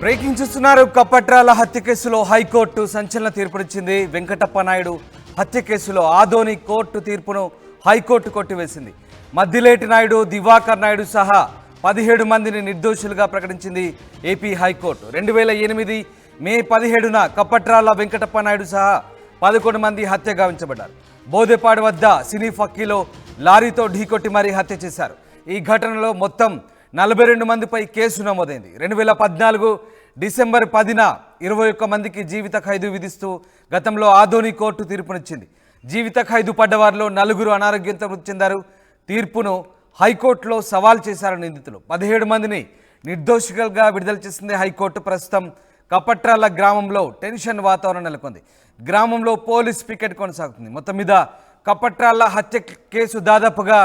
Breaking చూస్తున్నారు. కప్పట్రాల హత్య కేసులో హైకోర్టు సంచలన తీర్పునిచ్చింది. వెంకటప్ప నాయుడు హత్య కేసులో ఆదోని కోర్టు తీర్పును హైకోర్టు కొట్టివేసింది. మద్దిలేటి నాయుడు, దివాకర్ నాయుడు సహా 17 మందిని నిర్దోషులుగా ప్రకటించింది ఏపీ హైకోర్టు. 2008 మే 17న కప్పట్రాల వెంకటప్ప నాయుడు సహా 11 మంది హత్య గావించబడ్డారు. బోదెపాడు వద్ద సినీ ఫక్కీలో లారీతో ఢీకొట్టి మరీ హత్య చేశారు. ఈ ఘటనలో మొత్తం 42 మందిపై కేసు నమోదైంది. 2014 డిసెంబర్ 10న 21 మందికి జీవిత ఖైదు విధిస్తూ గతంలో ఆదోని కోర్టు తీర్పునిచ్చింది. జీవిత ఖైదు పడ్డవారిలో 4 అనారోగ్యంతో మృతి చెందారు. తీర్పును హైకోర్టులో సవాల్ చేశారు నిందితులు. 17 మందిని నిర్దోషిగా విడుదల చేసింది హైకోర్టు. ప్రస్తుతం కప్పట్రాల గ్రామంలో టెన్షన్ వాతావరణం నెలకొంది. గ్రామంలో పోలీస్ పికెట్ కొనసాగుతుంది. మొత్తం మీద కప్పట్రాల హత్య కేసు దాదాపుగా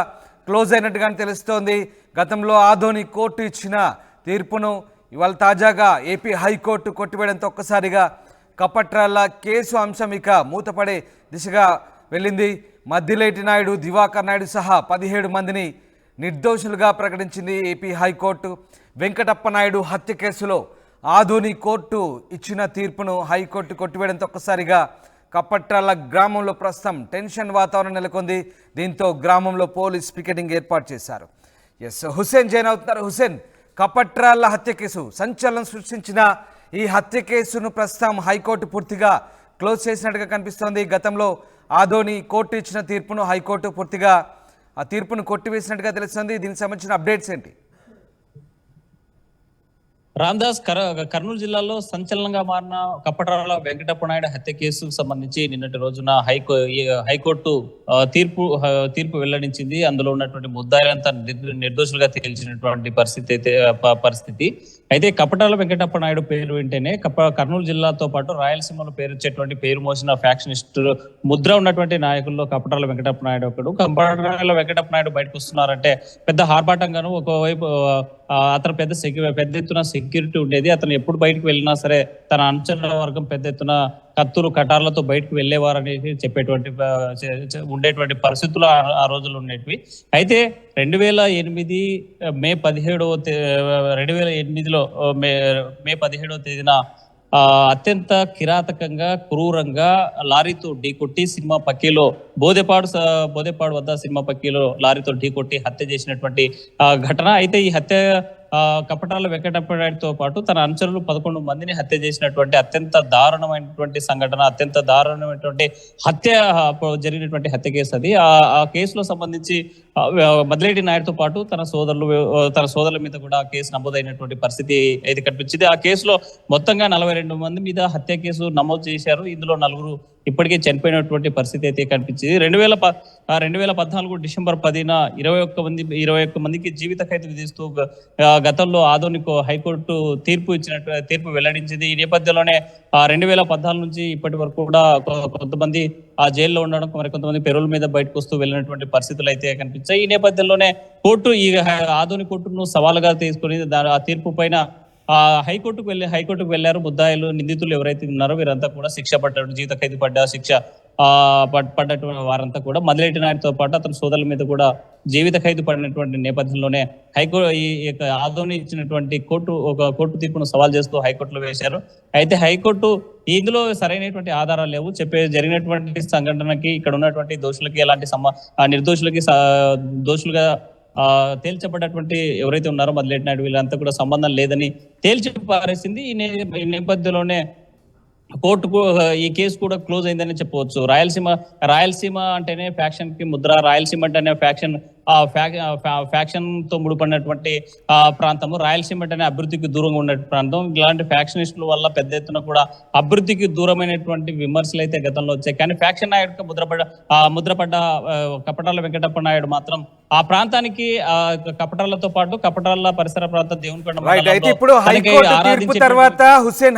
క్లోజ్ అయినట్టుగానే తెలుస్తోంది. గతంలో ఆదోని కోర్టు ఇచ్చిన తీర్పును ఇవాళ తాజాగా ఏపీ హైకోర్టు కొట్టివేయడంతో ఒక్కసారిగా కప్పట్రాల కేసు అంశం ఇక మూతపడే దిశగా వెళ్ళింది. మద్దిలేటి నాయుడు, దివాకర్ నాయుడు సహా 17 మందిని నిర్దోషులుగా ప్రకటించింది ఏపీ హైకోర్టు. వెంకటప్ప నాయుడు హత్య కేసులో ఆదోని కోర్టు ఇచ్చిన తీర్పును హైకోర్టు కొట్టివేయడంతో ఒక్కసారిగా కప్పట్రాల గ్రామంలో ప్రస్తుతం టెన్షన్ వాతావరణం నెలకొంది. దీంతో గ్రామంలో పోలీస్ పికెటింగ్ ఏర్పాటు చేశారు. హుసేన్ జైన్ అవుతున్నారు. హుసేన్, కప్పట్రాల హత్య కేసు సంచలనం సృష్టించిన ఈ హత్య కేసును ప్రస్తుతం హైకోర్టు పూర్తిగా క్లోజ్ చేసినట్టుగా కనిపిస్తోంది. గతంలో ఆదోని కోర్టు ఇచ్చిన తీర్పును హైకోర్టు పూర్తిగా ఆ తీర్పును కొట్టివేసినట్టుగా తెలుస్తుంది. దీనికి సంబంధించిన అప్డేట్స్ ఏంటి? రామ్దాస్, కర్నూలు జిల్లాలో సంచలనంగా మారిన కప్పట్రాల వెంకటప్ప నాయుడు హత్య కేసుకు సంబంధించి నిన్నటి రోజున హైకోర్టు తీర్పు వెల్లడించింది. అందులో ఉన్నటువంటి ముద్దాయిలంతా నిర్దోషులుగా తేల్చినటువంటి పరిస్థితి అయితే కప్పట్రాల వెంకటప్ప నాయుడు పేరు వింటేనే కర్నూలు జిల్లాతో పాటు రాయలసీమలో పేరు వచ్చేటువంటి పేరు మోసిన ఫ్యాక్షనిస్ట్ ముద్ర ఉన్నటువంటి నాయకుల్లో కప్పట్రాల వెంకటప్ప నాయుడు ఒకడు. కప్పట్రాల వెంకటప్ప నాయుడు బయటకు వస్తున్నారంటే పెద్ద ఆర్భాటంగాను, ఒకవైపు అతను పెద్ద ఎత్తున సెక్యూరిటీ ఉండేది. అతను ఎప్పుడు బయటకు వెళ్ళినా సరే తన అనుచరుల వర్గం పెద్ద ఎత్తున కత్తులు కటార్లతో బయటకు వెళ్ళేవారనేది ఉండేటువంటి పరిస్థితులు ఆ రోజులు ఉండేటివి. అయితే 2008 మే 2008లో మే 17వ తేదీన అత్యంత కిరాతకంగా, క్రూరంగా లారీతో ఢీకొట్టి సినిమా పక్కీలో బోదెపాడు వద్ద సినిమా పక్కీలో లారీతో ఢీకొట్టి హత్య చేసినటువంటి ఘటన. అయితే ఈ హత్య కప్పట్రాల వెంకటప్ప నాయుడుతో పాటు తన అనుచరులు 11 మందిని హత్య చేసినటువంటి అత్యంత దారుణమైనటువంటి సంఘటన, అత్యంత దారుణమైనటువంటి హత్య జరిగినటువంటి హత్య కేసు అది. ఆ కేసులో సంబంధించి మద్దిలేటి నాయుడుతో పాటు తన సోదరుల మీద కూడా కేసు నమోదైనటువంటి పరిస్థితి అయితే కనిపించింది. ఆ కేసులో మొత్తంగా 42 మంది మీద హత్య కేసు నమోదు చేశారు. ఇందులో 4 ఇప్పటికే చనిపోయినటువంటి పరిస్థితి అయితే కనిపించింది. 2014 డిసెంబర్ 10న 21 మందికి జీవిత ఖైదు విధిస్తూ గతంలో ఆదోని హైకోర్టు తీర్పు వెల్లడించింది. ఈ నేపథ్యంలోనే 2014 నుంచి ఇప్పటి వరకు కూడా కొంతమంది ఆ జైల్లో ఉండడం, మరికొంతమంది పెరోల్ మీద బయటకు వస్తూ వెళ్ళినటువంటి పరిస్థితులు అయితే కనిపించాయి. ఈ నేపథ్యంలోనే ఈ ఆదోని కోర్టును సవాలుగా తీసుకుని ఆ తీర్పు పైన హైకోర్టుకు వెళ్లారు. ముద్దాయిలు, నిందితులు ఎవరైతే ఉన్నారో వీరంతా కూడా శిక్ష పడ్డారు. జీవిత ఖైదు పడ్డటువంటి వారంతా కూడా మద్దిలేటి నాయుడుతో పాటు అతని సోదరుల మీద కూడా జీవిత ఖైదు పడినటువంటి నేపథ్యంలోనే ఈ ఆదోని ఇచ్చినటువంటి కోర్టు తీర్పును సవాల్ చేస్తూ హైకోర్టులో వేశారు. అయితే హైకోర్టు ఇందులో సరైనటువంటి ఆధారాలు లేవు, జరిగినటువంటి సంఘటనకి ఇక్కడ ఉన్నటువంటి దోషులకి ఎలాంటి దోషులుగా తేల్చబడ్డటువంటి ఎవరైతే ఉన్నారో మద్దిలేటి నాయుడు వీళ్ళంతా కూడా సంబంధం లేదని తేల్చి పారేసింది. ఈ నేపథ్యంలోనే కోర్టుకు ఈ కేసు కూడా క్లోజ్ అయిందని చెప్పవచ్చు. రాయలసీమ అంటేనే ఫ్యాక్షన్ కి ముద్ర, రాయలసీమ అంటేనే ఫ్యాక్షన్ తో ముడిపడినటువంటి ప్రాంతము, రాయలసీమ అంటేనే అభివృద్ధికి దూరంగా ఉన్న ప్రాంతం. ఇలాంటి ఫ్యాక్షనిస్టుల వల్ల పెద్ద ఎత్తున కూడా అభివృద్ధికి దూరమైనటువంటి విమర్శలు అయితే గతంలో వచ్చాయి. కానీ ఫ్యాక్షన్ నాయుడుగా ముద్రపడ్డ కప్పట్రాల వెంకటప్ప నాయుడు మాత్రం ఆ ప్రాంతానికి కప్పట్రాలతో పాటు కప్పట్రాల పరిసర ప్రాంతం దేవునికొండ. ఇప్పుడు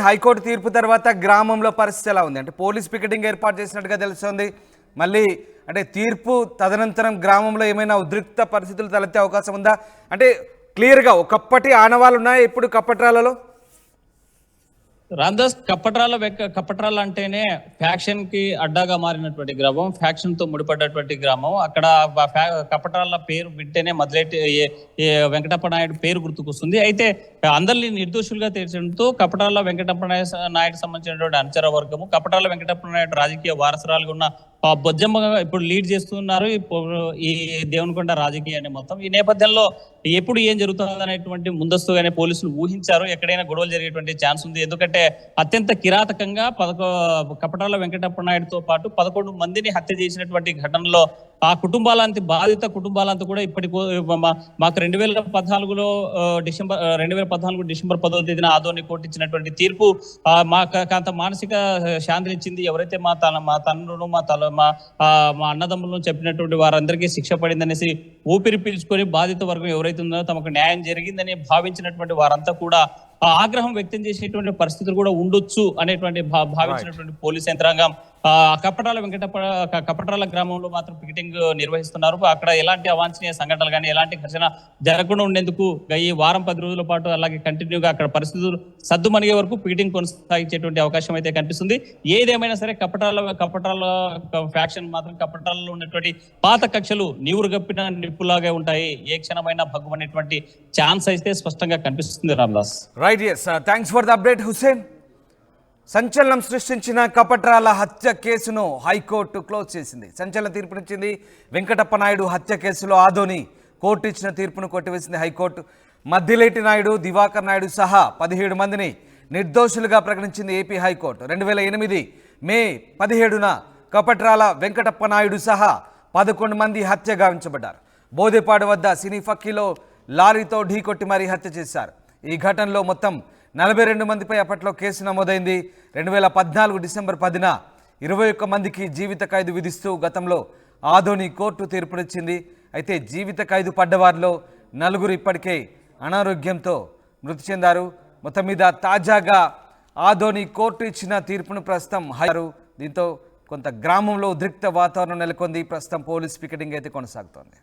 హైకోర్టు తీర్పు తర్వాత గ్రామంలో పరిస్థితి ఎలా ఉంది? అంటే పోలీస్ పికెటింగ్ ఏర్పాటు చేసినట్టుగా తెలుస్తుంది. మళ్ళీ అంటే తీర్పు తదనంతరం గ్రామంలో ఏమైనా ఉద్రిక్త పరిస్థితులు తలెత్తే అవకాశం ఉందా? అంటే క్లియర్గా ఒకప్పటి ఆనవాళ్ళు ఉన్నాయా ఇప్పుడు కప్పట్రాలలో? రాందాస్ కప్పట్రాల అంటేనే ఫ్యాక్షన్ కి అడ్డాగా మారినటువంటి గ్రామం, ఫ్యాక్షన్ తో ముడిపడ్డటువంటి గ్రామం. అక్కడ కప్పట్రాల పేరు వింటేనే మొదలెట్టి వెంకటప్ప నాయుడు పేరు గుర్తుకొస్తుంది. అయితే అందరినీ నిర్దోషులుగా తేల్చడంతో కప్పట్రాల వెంకటప్ప నాయుడు సంబంధించినటువంటి అనుచర వర్గము, కప్పట్రాల వెంకటప్ప నాయుడు రాజకీయ వారసురాలుగా ఉన్న బొజ్జమ్మ ఇప్పుడు లీడ్ చేస్తున్నారు ఈ దేవునికొండ రాజకీయాన్ని మొత్తం. ఈ నేపథ్యంలో ఎప్పుడు ఏం జరుగుతుంది అనేటువంటి ముందస్తుగానే పోలీసులు ఊహించారు. ఎక్కడైనా గొడవలు జరిగేటువంటి ఛాన్స్ ఉంది. ఎందుకంటే అత్యంత కిరాతకంగా కపటాల వెంకటప్ప నాయుడుతో పాటు 11 మందిని హత్య చేసినటువంటి ఘటనలో ఆ కుటుంబాలంతా, బాధిత కుటుంబాలంతా కూడా ఇప్పటికో మాకు 2014 డిసెంబర్ 10వ తేదీన ఆదోని కోర్టు ఇచ్చినటువంటి తీర్పు మాకు అంత మానసిక శాంతినిచ్చింది. ఎవరైతే మా తండ్రును మా అన్నదమ్ములను చెప్పినటువంటి వారందరికీ శిక్ష పడిందనేసి ఊపిరి పీల్చుకొని బాధిత వర్గం ఎవరైతే ఉందో తమకు న్యాయం జరిగిందని భావించినటువంటి వారంతా కూడా ఆగ్రహం వ్యక్తం చేసేటువంటి పరిస్థితులు కూడా ఉండొచ్చు అనేటువంటి భావించినటువంటి పోలీస్ యంత్రాంగం కపట్రాల గ్రామంలో మాత్రం పికెటింగ్ నిర్వహిస్తున్నారు. అక్కడ ఎలాంటి అవాంఛనీయ సంఘటనలు కానీ ఎలాంటి ఘర్షణ జరగకుండా ఉండేందుకు ఈ వారం 10 రోజుల పాటు అలాగే కంటిన్యూగా అక్కడ పరిస్థితులు సద్దుమణిగే వరకు పికెటింగ్ కొనసాగించేటువంటి అవకాశం అయితే కనిపిస్తుంది. ఏదేమైనా సరే కపట్రాల ఫ్యాక్షన్ మాత్రం కపట్రాలలో ఉన్నటువంటి పాత కక్షలు నీవురు గప్పిన నిప్పులాగే ఉంటాయి. ఏ క్షణమైనా భగ్గుమనేటువంటి ఛాన్స్ అయితే స్పష్టంగా కనిపిస్తుంది. Ramdas right, yes, thanks for the update Hussain. సంచలనం సృష్టించిన కపట్రాల హత్య కేసును హైకోర్టు క్లోజ్ చేసింది. సంచలన తీర్పునిచ్చింది. వెంకటప్ప నాయుడు హత్య కేసులో ఆదోని కోర్టు ఇచ్చిన తీర్పును కొట్టివేసింది హైకోర్టు. మద్దిలేటి నాయుడు, దివాకర్ నాయుడు సహా 17 మందిని నిర్దోషులుగా ప్రకటించింది ఏపీ హైకోర్టు. 2008 మే 17న కపట్రాల వెంకటప్ప నాయుడు సహా 11 మంది హత్య గావించబడ్డారు. బోదెపాడు వద్ద సినీ ఫక్కీలో లారీతో ఢీకొట్టి మరీ హత్య చేశారు. ఈ ఘటనలో మొత్తం 42 మందిపై అప్పట్లో కేసు నమోదైంది. 2014 డిసెంబర్ 10న 21 మందికి జీవిత ఖైదు విధిస్తూ గతంలో ఆదోని కోర్టు తీర్పునిచ్చింది. అయితే జీవిత ఖైదు పడ్డవారిలో 4 ఇప్పటికే అనారోగ్యంతో మృతి చెందారు. మొత్తం మీద తాజాగా ఆదోని కోర్టు ఇచ్చిన తీర్పును ప్రస్తుతం దీంతో కొంత గ్రామంలో ఉద్రిక్త వాతావరణం నెలకొంది. ప్రస్తుతం పోలీస్ పికెటింగ్ అయితే కొనసాగుతోంది.